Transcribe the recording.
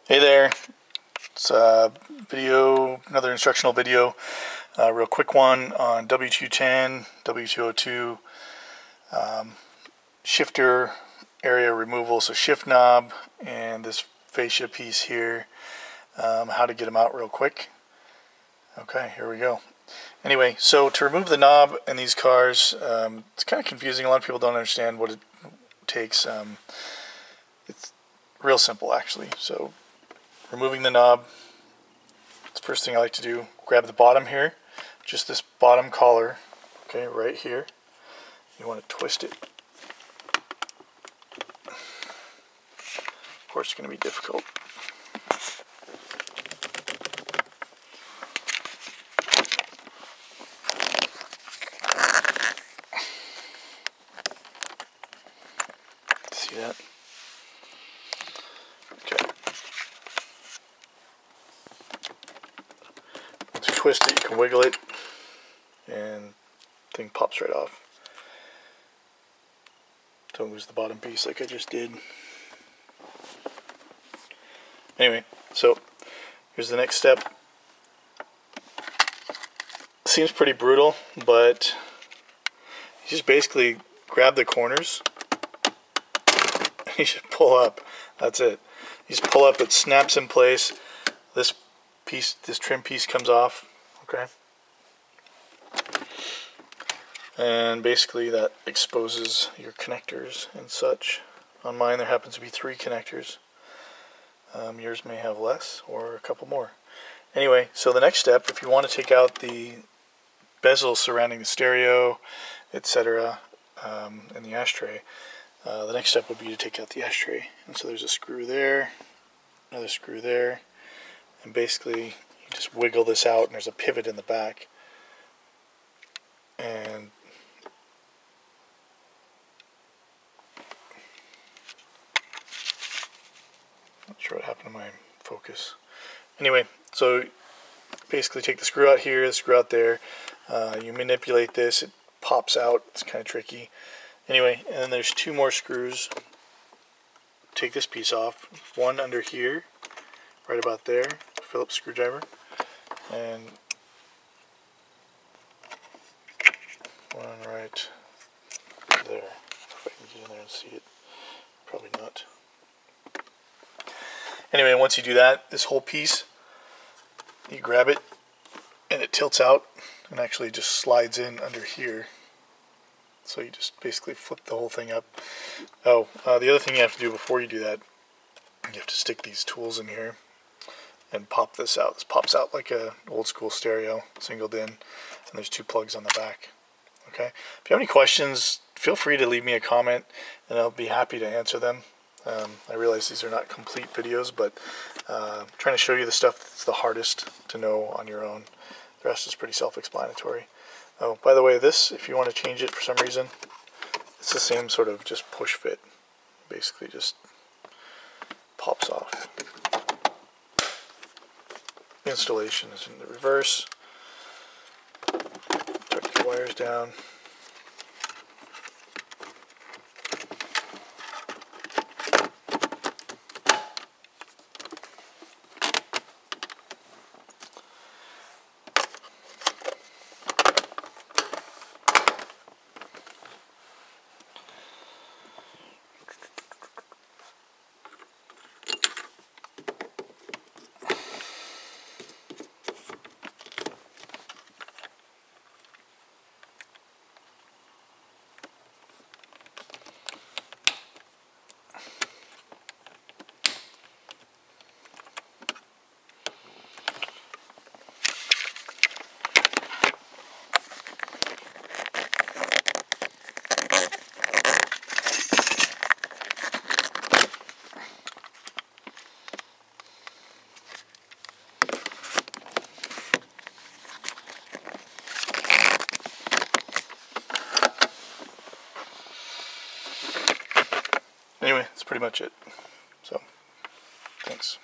Hey there, it's another instructional video, real quick one on W210, W202, shifter area removal, so shift knob and this fascia piece here, how to get them out real quick. Okay, here we go. Anyway, so to remove the knob in these cars, it's kind of confusing. A lot of people don't understand what it takes. It's real simple actually. So removing the knob, the first thing I like to do, grab the bottom here, just this bottom collar, okay, right here. You want to twist it. Of course, it's going to be difficult. See that? Okay. Once you twist it, you can wiggle it, and the thing pops right off. Don't lose the bottom piece like I just did. Anyway, so here's the next step. Seems pretty brutal, but you just basically grab the corners and you just pull up. That's it. You just pull up, it snaps in place. This piece, this trim piece comes off, okay? And basically that exposes your connectors and such. On mine there happens to be 3 connectors. Yours may have less or a couple more. Anyway, so the next step, if you want to take out the bezel surrounding the stereo, etc., and the ashtray, the next step would be to take out the ashtray. And so there's a screw there, another screw there, and basically you just wiggle this out, and there's a pivot in the back. And not sure what happened to my focus. Anyway, so basically take the screw out here, the screw out there. You manipulate this, it pops out. It's kind of tricky. Anyway, and then there's 2 more screws. Take this piece off. One under here, right about there, Phillips screwdriver, and one right there. If I can get in there and see it. Probably not. Anyway, once you do that, this whole piece, you grab it and it tilts out and actually just slides in under here. So you just basically flip the whole thing up. Oh, the other thing you have to do before you do that, you have to stick these tools in here and pop this out. This pops out like a old school stereo, singled in, and there's 2 plugs on the back. Okay. If you have any questions, feel free to leave me a comment and I'll be happy to answer them. I realize these are not complete videos, but I'm trying to show you the stuff that's the hardest to know on your own. The rest is pretty self-explanatory. Oh, by the way, this, if you want to change it for some reason, it's the same sort of just push fit. Basically just pops off. Installation is in the reverse. Tuck your wires down. Anyway, that's pretty much it. So, thanks.